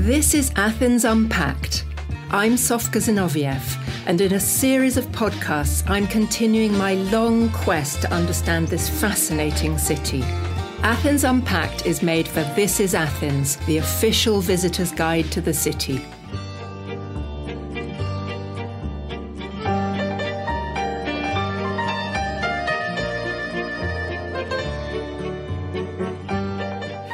This is Athens Unpacked. I'm Sofka, and in a series of podcasts, I'm continuing my long quest to understand this fascinating city. Athens Unpacked is made for This is Athens, the official visitor's guide to the city.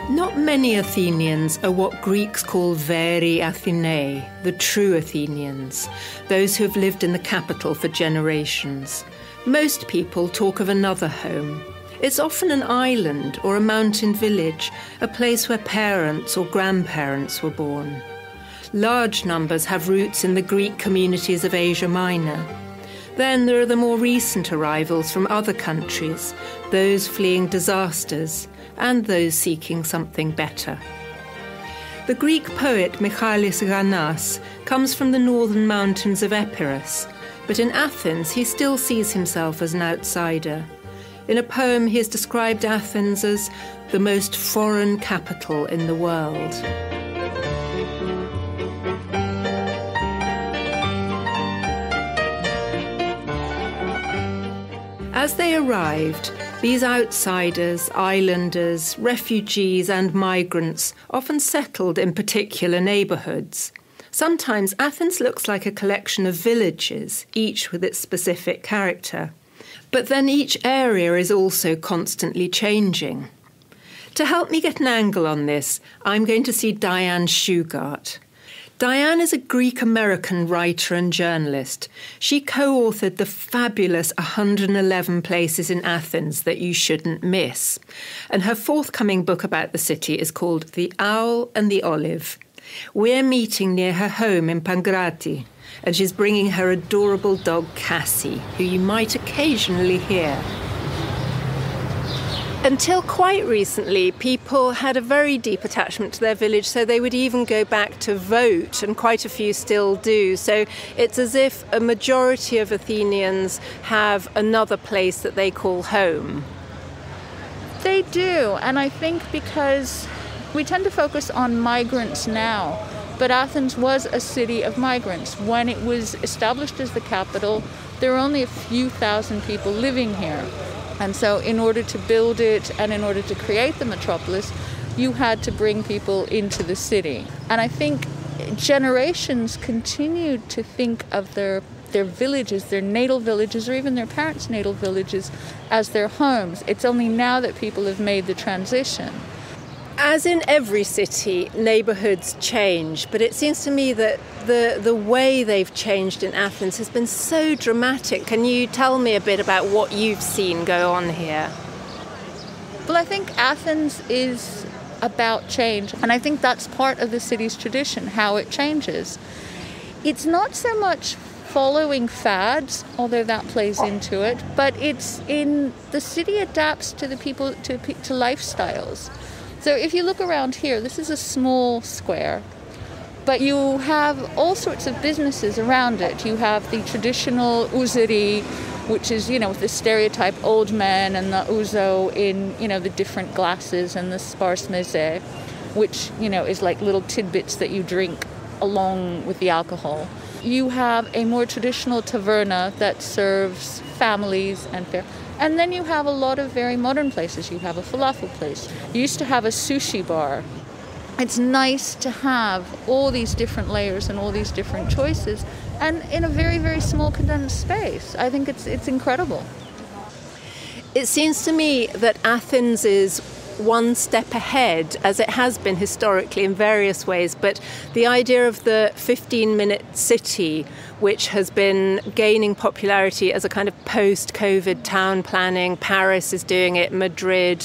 Not many Athenians are what Greeks call veri Athenai, the true Athenians, those who have lived in the capital for generations. Most people talk of another home. It's often an island or a mountain village, a place where parents or grandparents were born. Large numbers have roots in the Greek communities of Asia Minor. Then there are the more recent arrivals from other countries, those fleeing disasters, and those seeking something better. The Greek poet Michalis Ghanass comes from the northern mountains of Epirus, but in Athens he still sees himself as an outsider. In a poem he has described Athens as the most foreign capital in the world. As they arrived, these outsiders, islanders, refugees and migrants often settled in particular neighbourhoods. Sometimes Athens looks like a collection of villages, each with its specific character. But then each area is also constantly changing. To help me get an angle on this, I'm going to see Diane Shugart. Diane is a Greek-American writer and journalist. She co-authored the fabulous 111 Places in Athens That You Shouldn't Miss. And her forthcoming book about the city is called The Owl and the Olive. We're meeting near her home in Pangrati, and she's bringing her adorable dog Cassie, who you might occasionally hear. Until quite recently, people had a very deep attachment to their village, so they would even go back to vote, and quite a few still do. So it's as if a majority of Athenians have another place that they call home. They do, and I think because we tend to focus on migrants now, but Athens was a city of migrants. When it was established as the capital, there were only a few thousand people living here. And so in order to build it and in order to create the metropolis, you had to bring people into the city. And I think generations continued to think of their villages, their natal villages, or even their parents' natal villages as their homes. It's only now that people have made the transition. As in every city, neighbourhoods change, but it seems to me that the way they've changed in Athens has been so dramatic. Can you tell me a bit about what you've seen go on here? Well, I think Athens is about change, and I think that's part of the city's tradition, how it changes. It's not so much following fads, although that plays into it, but it's in the city adapts to the people, to lifestyles. So if you look around here, this is a small square, but you have all sorts of businesses around it. You have the traditional ouzeri, which is, with the stereotype old men and the ouzo in, the different glasses and the sparse meze, which, is like little tidbits that you drink along with the alcohol. You have a more traditional taverna that serves families and fare. And then you have a lot of very modern places. You have a falafel place. You used to have a sushi bar. It's nice to have all these different layers and all these different choices, and in a very, very small condensed space. I think it's incredible. It seems to me that Athens is one step ahead, as it has been historically in various ways, but the idea of the 15-minute city, which has been gaining popularity as a kind of post-COVID town planning. Paris is doing it, Madrid,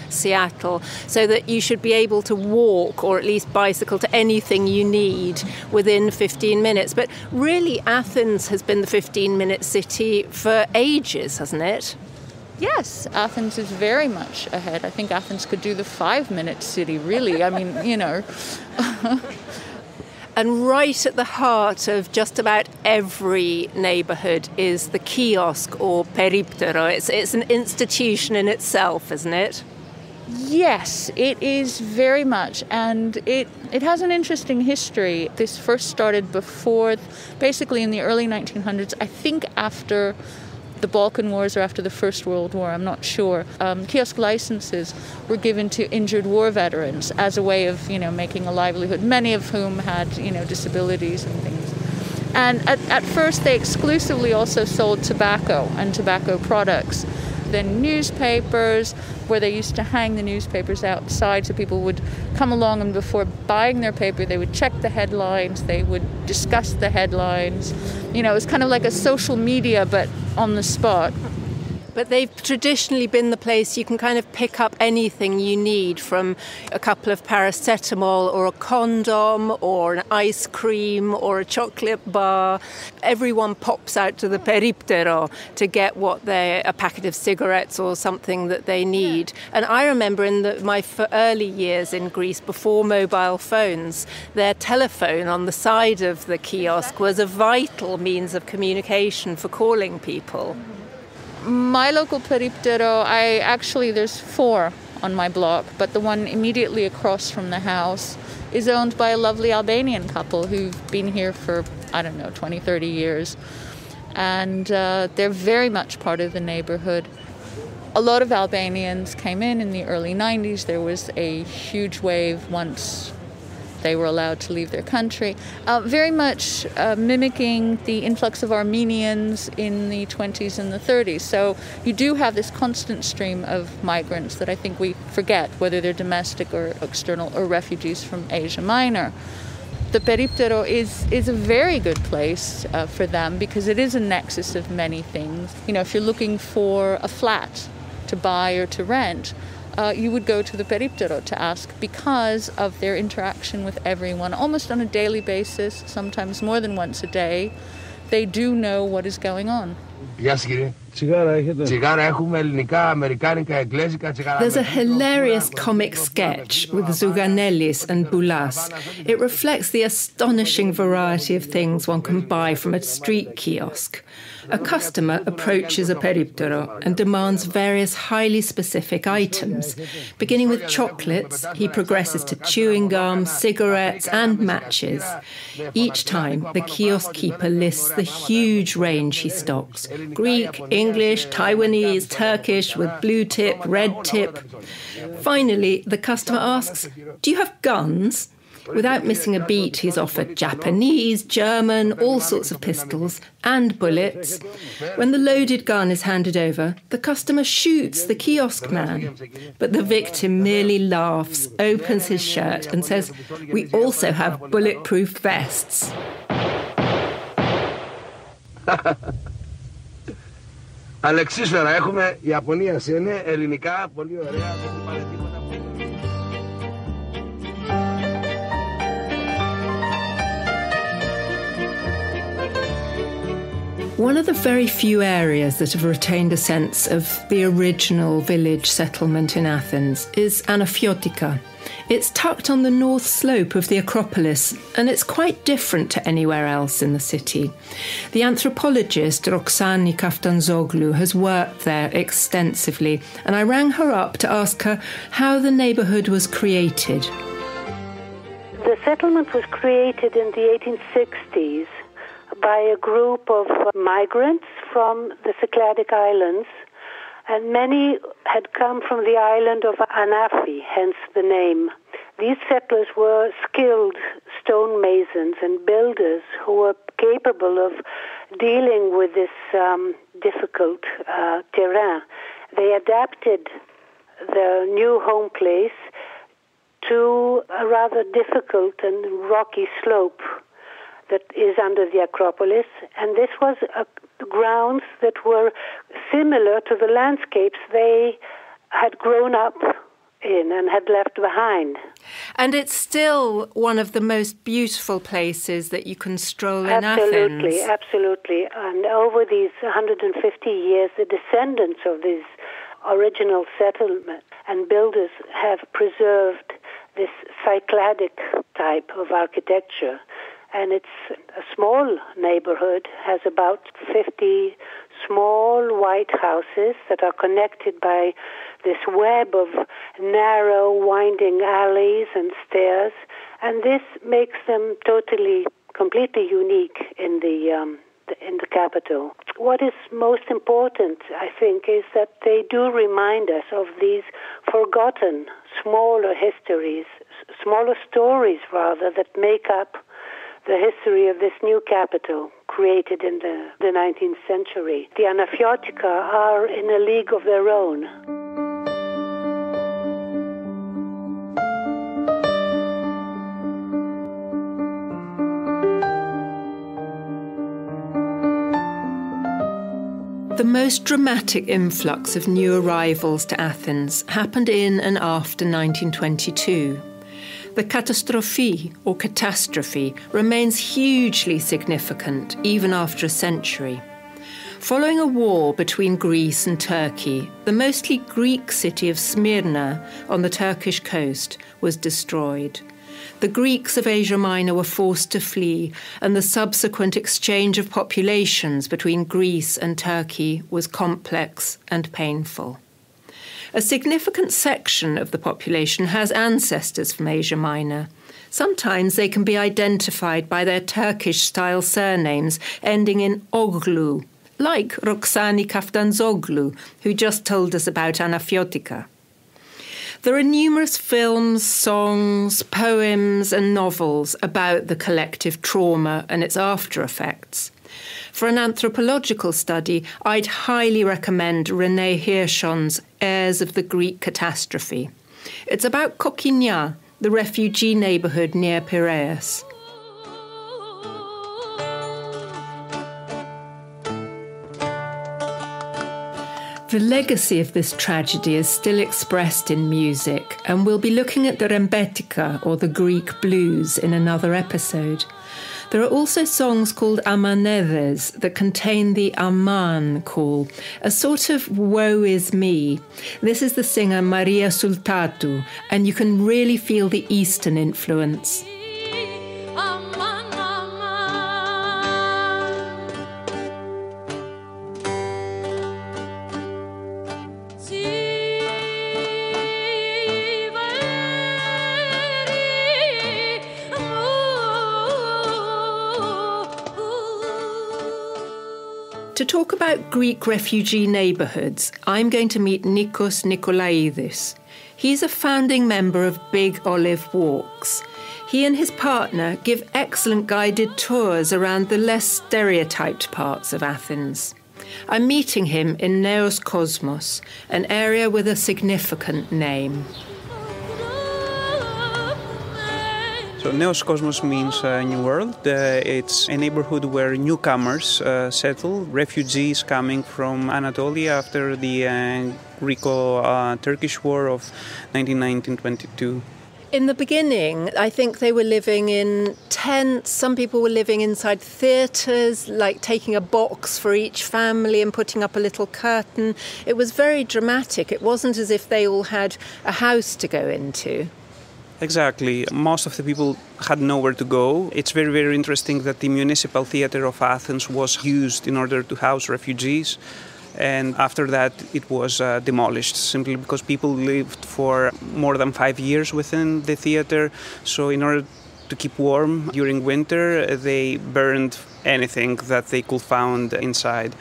Seattle, so that you should be able to walk or at least bicycle to anything you need within 15 minutes. But really, Athens has been the 15-minute city for ages, hasn't it? Yes, Athens is very much ahead. I think Athens could do the 5-minute city, really. I mean, And right at the heart of just about every neighbourhood is the kiosk or periptero. It's an institution in itself, isn't it? Yes, it is very much, and it has an interesting history. This first started basically in the early 1900s, I think after the Balkan Wars or after the First World War, I'm not sure. Kiosk licenses were given to injured war veterans as a way of, making a livelihood, many of whom had, disabilities and things. And at first they exclusively also sold tobacco and tobacco products. Then newspapers, where they used to hang the newspapers outside so people would come along and before buying their paper they would check the headlines, they would discuss the headlines. It was kind of like a social media but on the spot. But they've traditionally been the place you can kind of pick up anything you need, from a couple of paracetamol or a condom or an ice cream or a chocolate bar. Everyone pops out to the periptero to get a packet of cigarettes or something that they need. And I remember in my early years in Greece, before mobile phones, their telephone on the side of the kiosk was a vital means of communication for calling people. My local periptero, there's 4 on my block, but the one immediately across from the house is owned by a lovely Albanian couple who've been here for, 20, 30 years. And they're very much part of the neighbourhood. A lot of Albanians came in the early 90s. There was a huge wave once they were allowed to leave their country, very much mimicking the influx of Armenians in the 20s and the 30s. So you do have this constant stream of migrants that I think we forget, whether they're domestic or external or refugees from Asia Minor. The periptero is a very good place for them because it is a nexus of many things. If you're looking for a flat to buy or to rent, you would go to the periptero to ask because of their interaction with everyone, almost on a daily basis, sometimes more than once a day. They do know what is going on. There's a hilarious comic sketch with Zouganelis and Boulas. It reflects the astonishing variety of things one can buy from a street kiosk. A customer approaches a periptero and demands various highly specific items. Beginning with chocolates, he progresses to chewing gum, cigarettes and matches. Each time, the kiosk keeper lists the huge range he stocks: Greek, English, Taiwanese, Turkish, with blue tip, red tip. Finally, the customer asks, "Do you have guns?" Without missing a beat, he's offered Japanese, German, all sorts of pistols and bullets. When the loaded gun is handed over, the customer shoots the kiosk man. But the victim merely laughs, opens his shirt and says, "We also have bulletproof vests." Αλεξίσφαιρα έχουμε, Ιαπωνίας είναι, ελληνικά, πολύ ωραία, δεν πάρε τίποτα. One of the very few areas that have retained a sense of the original village settlement in Athens is Anafiotika. It's tucked on the north slope of the Acropolis, and it's quite different to anywhere else in the city. The anthropologist Roxane Caftanzoglou has worked there extensively, and I rang her up to ask her how the neighbourhood was created. The settlement was created in the 1860s by a group of migrants from the Cycladic Islands, and many had come from the island of Anafi, hence the name. These settlers were skilled stonemasons and builders who were capable of dealing with this difficult terrain. They adapted their new home place to a rather difficult and rocky slope that is under the Acropolis, and this was grounds that were similar to the landscapes they had grown up in and had left behind. And it's still one of the most beautiful places that you can stroll in Athens. Absolutely. And over these 150 years, the descendants of these original settlement and builders have preserved this Cycladic type of architecture. And it's a small neighborhood, has about 50 small white houses that are connected by this web of narrow, winding alleys and stairs, and this makes them completely unique in the capital. What is most important, I think, is that they do remind us of these forgotten, smaller histories, smaller stories, rather, that make up the history of this new capital created in the 19th century. The Anafiotika are in a league of their own. The most dramatic influx of new arrivals to Athens happened in and after 1922. The catastrophe, or catastrophe, remains hugely significant even after a century. Following a war between Greece and Turkey, the mostly Greek city of Smyrna on the Turkish coast was destroyed. The Greeks of Asia Minor were forced to flee, and the subsequent exchange of populations between Greece and Turkey was complex and painful. A significant section of the population has ancestors from Asia Minor. Sometimes they can be identified by their Turkish-style surnames ending in Oglou, like Roxane Caftanzoglou, who just told us about Anafiotika. There are numerous films, songs, poems and novels about the collective trauma and its after-effects. For an anthropological study, I'd highly recommend René Hirschon's Heirs of the Greek Catastrophe. It's about Kokkinia, the refugee neighbourhood near Piraeus. The legacy of this tragedy is still expressed in music, and we'll be looking at the rembetika, or the Greek blues, in another episode. There are also songs called amanedes that contain the aman call, a sort of woe is me. This is the singer Maria Sultatu, and you can really feel the Eastern influence. To talk about Greek refugee neighbourhoods, I'm going to meet Nikos Nikolaides. He's a founding member of Big Olive Walks. He and his partner give excellent guided tours around the less stereotyped parts of Athens. I'm meeting him in Neos Kosmos, an area with a significant name. So Neos Kosmos means New World. It's a neighborhood where newcomers settle, refugees coming from Anatolia after the Greco-Turkish War of 1919-22. In the beginning, I think they were living in tents. Some people were living inside theatres, like taking a box for each family and putting up a little curtain. It was very dramatic. It wasn't as if they all had a house to go into. Exactly. Most of the people had nowhere to go. It's very, very interesting that the municipal theatre of Athens was used in order to house refugees. And after that, it was demolished simply because people lived for more than 5 years within the theatre. So in order to keep warm during winter, they burned anything that they could find inside.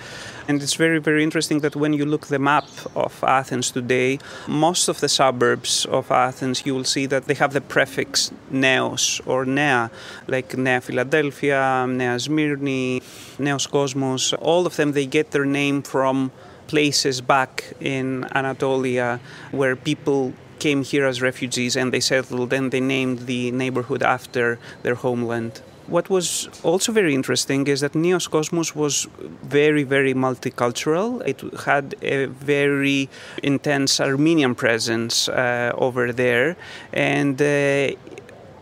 And it's very, very interesting that when you look the map of Athens today, most of the suburbs of Athens, you will see that they have the prefix Neos or Nea, like Nea Philadelphia, Nea Smyrni, Neos Kosmos. All of them, they get their name from places back in Anatolia where people came here as refugees and they settled and they named the neighborhood after their homeland. What was also very interesting is that Neos Kosmos was very, very multicultural. It had a very intense Armenian presence over there. And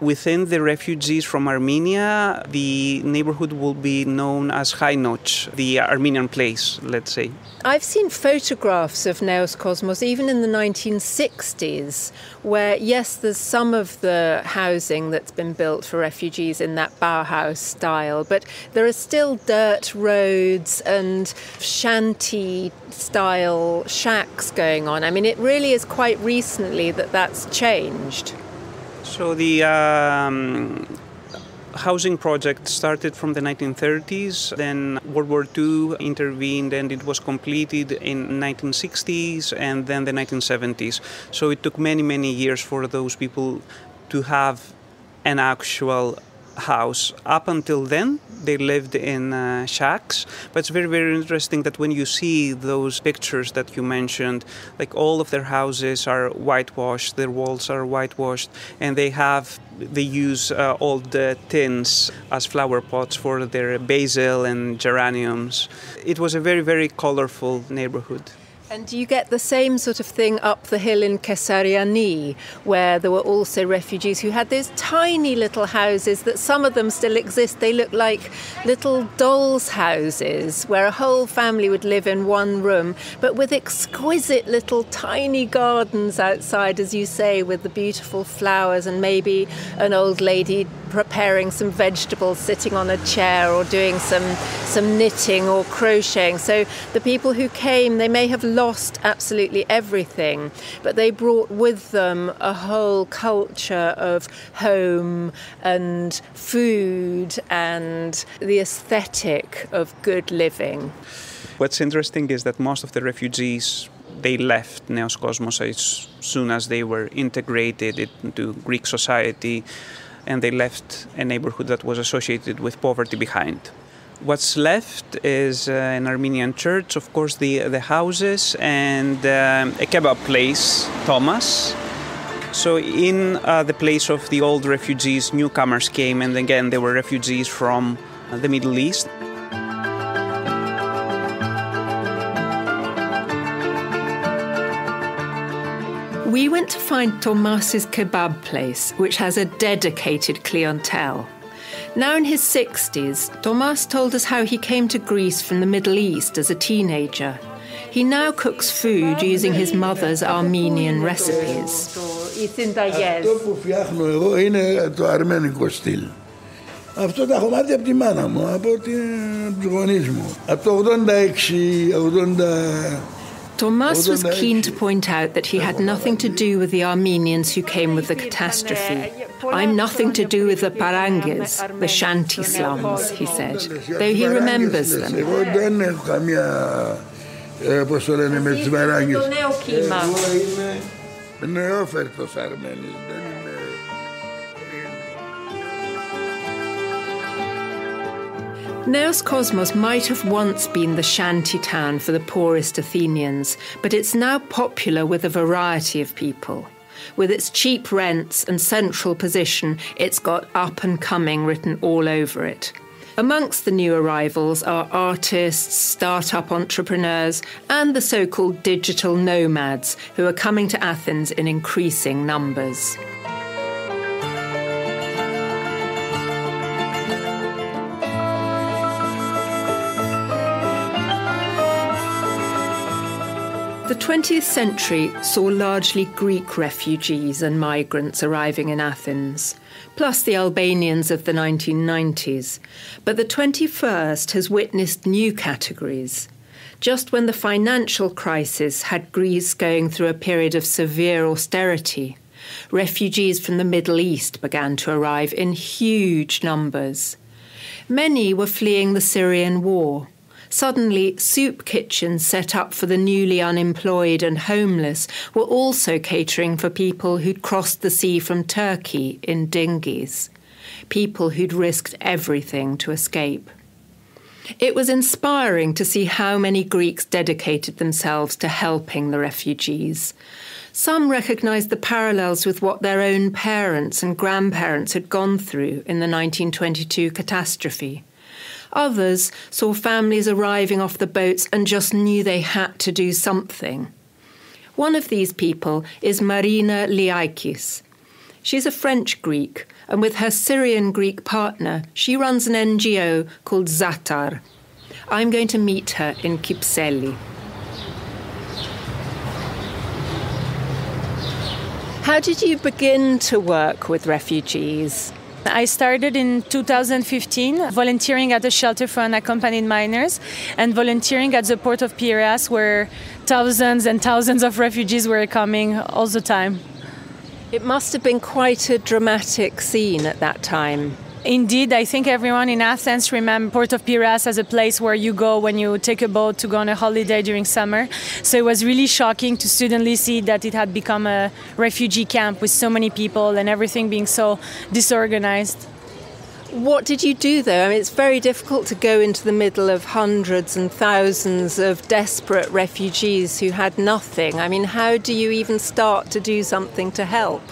Within the refugees from Armenia, the neighbourhood will be known as Hainoch, the Armenian place, let's say. I've seen photographs of Neos Kosmos even in the 1960s, where, yes, there's some of the housing that's been built for refugees in that Bauhaus style, but there are still dirt roads and shanty-style shacks going on. I mean, it really is quite recently that that's changed. So the housing project started from the 1930s, then World War II intervened and it was completed in 1960s and then the 1970s. So it took many, many years for those people to have an actual house. Up until then, they lived in shacks. But it's very, very interesting that when you see those pictures that you mentioned, like all of their houses are whitewashed, their walls are whitewashed, and they use old tins as flower pots for their basil and geraniums. It was a very, very colorful neighborhood. And do you get the same sort of thing up the hill in Kesariani, where there were also refugees who had those tiny little houses that some of them still exist? They look like little dolls' houses where a whole family would live in one room, but with exquisite little tiny gardens outside, as you say, with the beautiful flowers and maybe an old lady preparing some vegetables sitting on a chair or doing some knitting or crocheting. So the people who came, they may have lost absolutely everything, but they brought with them a whole culture of home and food and the aesthetic of good living. What's interesting is that most of the refugees, they left Neos Kosmos as soon as they were integrated into Greek society, and they left a neighborhood that was associated with poverty behind. What's left is an Armenian church, of course, the houses, and a kebab place, Thomas. So in the place of the old refugees, newcomers came, and again, they were refugees from the Middle East. We went to find Thomas's kebab place, which has a dedicated clientele. Now in his 60s, Thomas told us how he came to Greece from the Middle East as a teenager. He now cooks food using his mother's Armenian recipes. Αυτό που φτιάχνω εγώ είναι το αρμένικο στυλ. Αυτό τα έχω μάθει από τη μάνα μου, από τους γονείς μου. Από το 86, Thomas was keen to point out that he had nothing to do with the Armenians who came with the catastrophe. I'm nothing to do with the Parangas, the shanty slums, he said, though he remembers them. Εγώ δεν έχω καμία, πώς το λένε, με τις Παράγκες. Εγώ είμαι νεόφερτος Αρμένης, δεν είμαι... Neos Kosmos might have once been the shanty town for the poorest Athenians, but it's now popular with a variety of people. With its cheap rents and central position, it's got up and coming written all over it. Amongst the new arrivals are artists, start-up entrepreneurs, and the so-called digital nomads who are coming to Athens in increasing numbers. The 20th century saw largely Greek refugees and migrants arriving in Athens, plus the Albanians of the 1990s. But the 21st has witnessed new categories. Just when the financial crisis had Greece going through a period of severe austerity, refugees from the Middle East began to arrive in huge numbers. Many were fleeing the Syrian war. Suddenly, soup kitchens set up for the newly unemployed and homeless were also catering for people who'd crossed the sea from Turkey in dinghies, people who'd risked everything to escape. It was inspiring to see how many Greeks dedicated themselves to helping the refugees. Some recognised the parallels with what their own parents and grandparents had gone through in the 1922 catastrophe. Others saw families arriving off the boats and just knew they had to do something. One of these people is Marina Liakis. She's a French Greek, and with her Syrian Greek partner, she runs an NGO called Zaa'tar. I'm going to meet her in Kypseli. How did you begin to work with refugees? I started in 2015 volunteering at a shelter for unaccompanied minors and volunteering at the port of Piraeus, where thousands and thousands of refugees were coming all the time. It must have been quite a dramatic scene at that time. Indeed, I think everyone in Athens remembers Port of Piraeus as a place where you go when you take a boat to go on a holiday during summer. So it was really shocking to suddenly see that it had become a refugee camp with so many people and everything being so disorganized. What did you do, though? I mean, it's very difficult to go into the middle of hundreds and thousands of desperate refugees who had nothing. I mean, how do you even start to do something to help?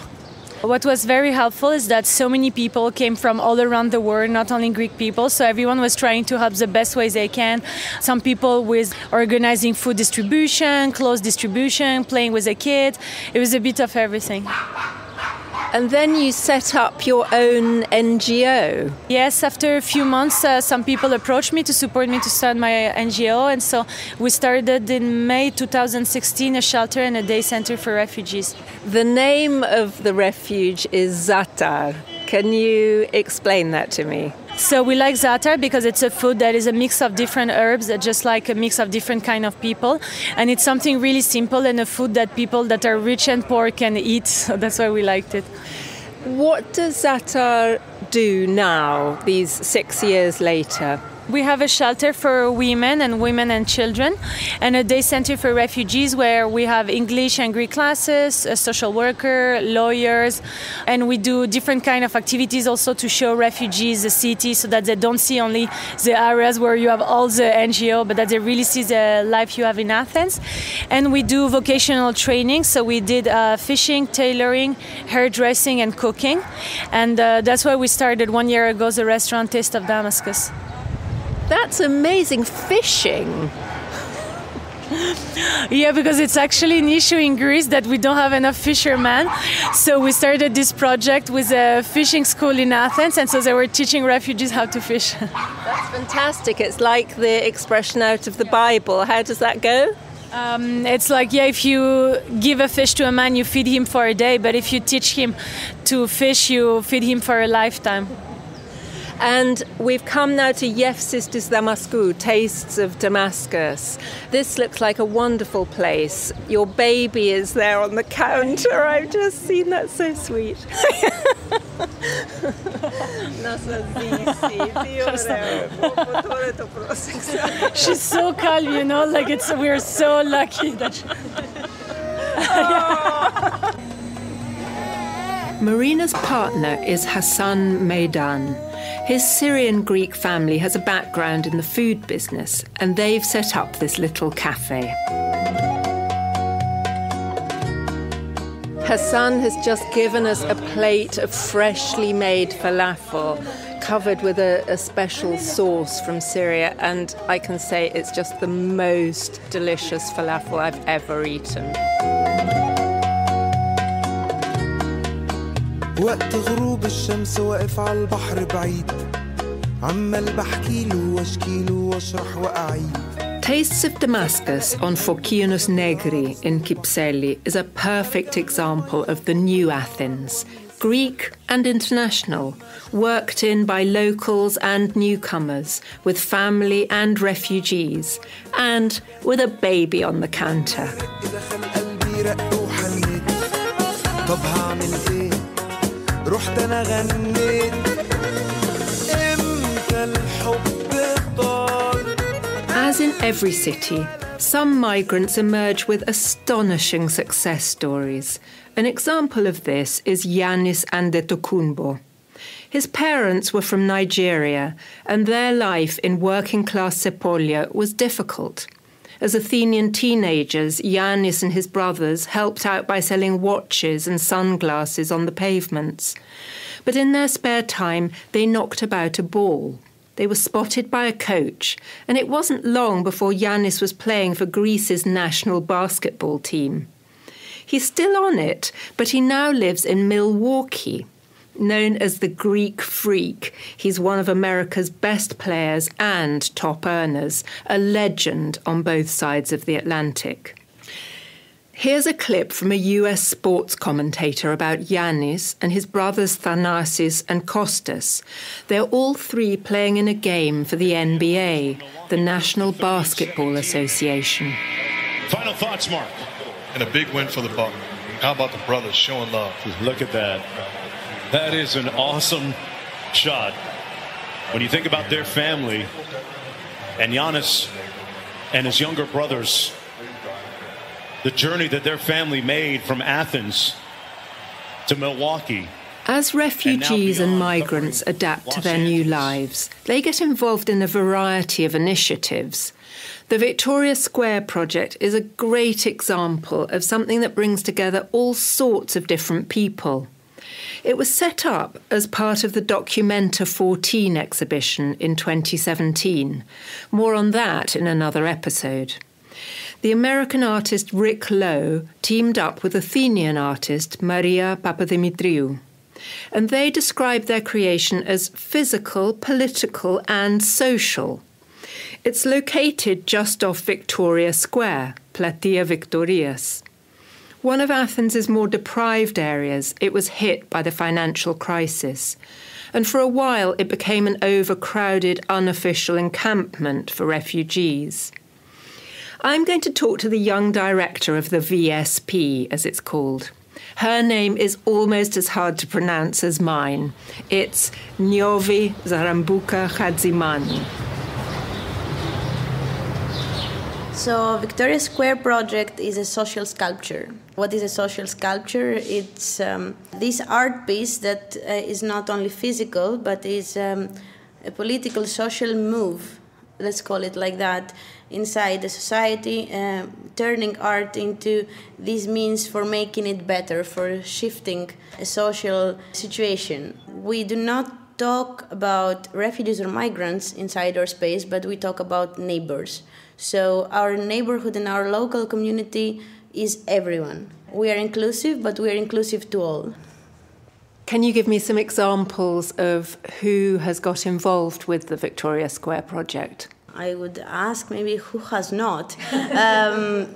What was very helpful is that so many people came from all around the world, not only Greek people, so everyone was trying to help the best ways they can. Some people with organizing food distribution, clothes distribution, playing with the kids. It was a bit of everything. And then you set up your own NGO. Yes, after a few months, some people approached me to support me to start my NGO. And so we started in May 2016 a shelter and a day center for refugees. The name of the refuge is Zaa'tar. Can you explain that to me? So we like Zaa'tar because it's a food that is a mix of different herbs, just like a mix of different kind of people. And it's something really simple and a food that people that are rich and poor can eat. So that's why we liked it. What does Zaa'tar do now, these 6 years later? We have a shelter for women and children, and a day center for refugees where we have English and Greek classes, a social worker, lawyers, and we do different kind of activities also to show refugees the city so that they don't see only the areas where you have all the NGO, but that they really see the life you have in Athens. And we do vocational training, so we did fishing, tailoring, hairdressing, and cooking. And that's why we started 1 year ago the restaurant Taste of Damascus. That's amazing. Fishing. Yeah, because it's actually an issue in Greece that we don't have enough fishermen. So we started this project with a fishing school in Athens, and so they were teaching refugees how to fish. That's fantastic. It's like the expression out of the Bible. How does that go? It's like, yeah, if you give a fish to a man, you feed him for a day, but if you teach him to fish, you feed him for a lifetime. And we've come now to Yefsistis Damascou, Tastes of Damascus. This looks like a wonderful place. Your baby is there on the counter. I've just seen that. So sweet. She's so calm, you know, like we're so lucky that Marina's partner is Hassan Meydan. His Syrian Greek family has a background in the food business, and they've set up this little cafe. Hassan has just given us a plate of freshly made falafel covered with a special sauce from Syria, and I can say it's just the most delicious falafel I've ever eaten. وقت غروب الشمس واقف على البحر بعيد عمال بحكيله واشكيله واشرح واعيد. Tastes of Damascus on Fokianos Negri in Kypseli is a perfect example of the new Athens, Greek and international, worked in by locals and newcomers, with family and refugees, and with a baby on the counter. رحت أنا غنيت إمتى الحب طال. As in every city, some migrants emerge with astonishing success stories. An example of this is Yannis Antetokounmpo. His parents were from Nigeria, and their life in working-class Sepolia was difficult. As Athenian teenagers, Yannis and his brothers helped out by selling watches and sunglasses on the pavements. But in their spare time, they knocked about a ball. They were spotted by a coach, and it wasn't long before Yannis was playing for Greece's national basketball team. He's still on it, but he now lives in Milwaukee. Known as the Greek Freak, he's one of America's best players and top earners, a legend on both sides of the Atlantic. Here's a clip from a US sports commentator about Yannis and his brothers Thanasis and Kostas. They're all three playing in a game for the NBA, the National Basketball Association. Final thoughts, Mark? And a big win for the Bucks. How about the brothers showing love? Look at that. That is an awesome shot. When you think about their family and Giannis and his younger brothers, the journey that their family made from Athens to Milwaukee. As refugees and migrants adapt to their new lives, they get involved in a variety of initiatives. The Victoria Square project is a great example of something that brings together all sorts of different people. It was set up as part of the Documenta 14 exhibition in 2017. More on that in another episode. The American artist Rick Lowe teamed up with Athenian artist Maria Papadimitriou, and they described their creation as physical, political and social. It's located just off Victoria Square, Platia Victorias. One of Athens' more deprived areas, it was hit by the financial crisis, and for a while it became an overcrowded, unofficial encampment for refugees. I'm going to talk to the young director of the VSP, as it's called. Her name is almost as hard to pronounce as mine. It's Niovi Zarambouka-Chatzimanou. So Victoria Square project is a social sculpture. What is a social sculpture? It's this art piece that is not only physical, but is a political, social move, let's call it like that, inside the society, turning art into this means for making it better, for shifting a social situation. We do not talk about refugees or migrants inside our space, but we talk about neighbours. So our neighbourhood and our local community is everyone. We are inclusive, but we are inclusive to all. Can you give me some examples of who has got involved with the Victoria Square project? I would ask maybe who has not,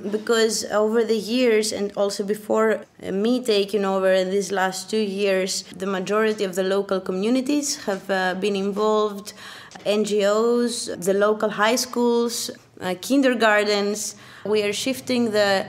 because over the years and also before me taking over these last 2 years, the majority of the local communities have been involved, NGOs, the local high schools, kindergartens. We are shifting the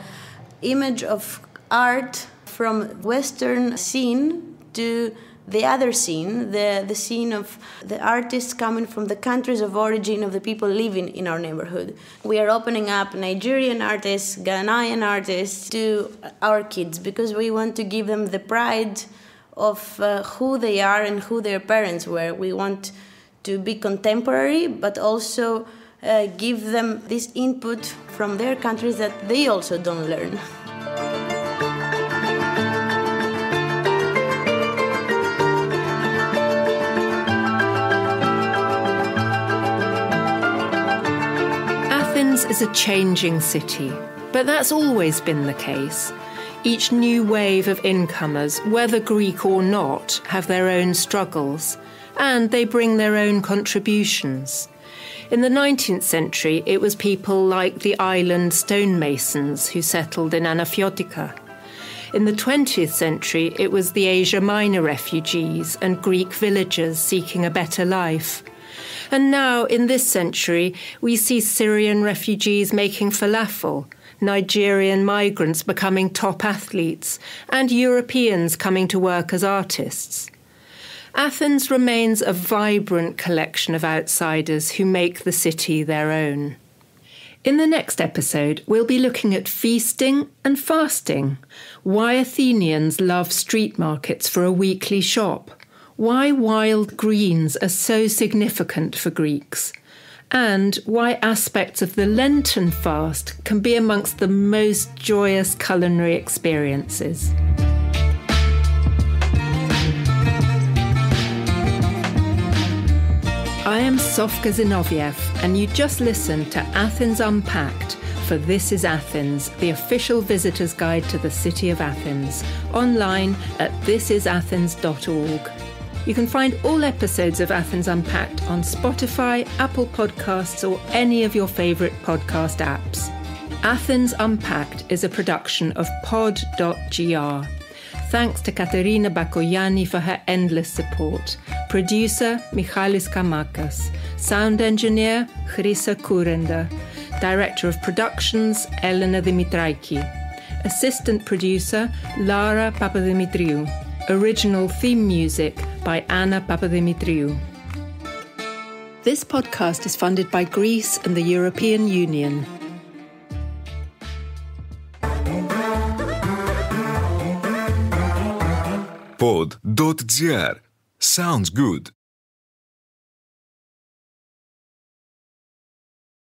image of art from Western scene to the other scene, the scene of the artists coming from the countries of origin of the people living in our neighborhood. We are opening up Nigerian artists, Ghanaian artists to our kids because we want to give them the pride of who they are and who their parents were. We want to be contemporary, but also give them this input from their countries that they also don't learn. Athens is a changing city, but that's always been the case. Each new wave of incomers, whether Greek or not, have their own struggles, and they bring their own contributions. In the 19th century, it was people like the island stonemasons who settled in Anafiotika. In the 20th century, it was the Asia Minor refugees and Greek villagers seeking a better life. And now, in this century, we see Syrian refugees making falafel, Nigerian migrants becoming top athletes, and Europeans coming to work as artists. Athens remains a vibrant collection of outsiders who make the city their own. In the next episode, we'll be looking at feasting and fasting, why Athenians love street markets for a weekly shop, why wild greens are so significant for Greeks, and why aspects of the Lenten fast can be amongst the most joyous culinary experiences. I am Sofka, and you just listened to Athens Unpacked for This is Athens, the official visitor's guide to the city of Athens, online at thisisathens.org. You can find all episodes of Athens Unpacked on Spotify, Apple Podcasts, or any of your favourite podcast apps. Athens Unpacked is a production of pod.gr. Thanks to Katerina Bakoyani for her endless support. Producer, Michalis Kamakas. Sound engineer, Chryssa Kurenda. Director of Productions, Elena Dimitraiki. Assistant producer, Lara Papadimitriou. Original theme music by Anna Papadimitriou. This podcast is funded by Greece and the European Union. Pod.gr. Sounds good.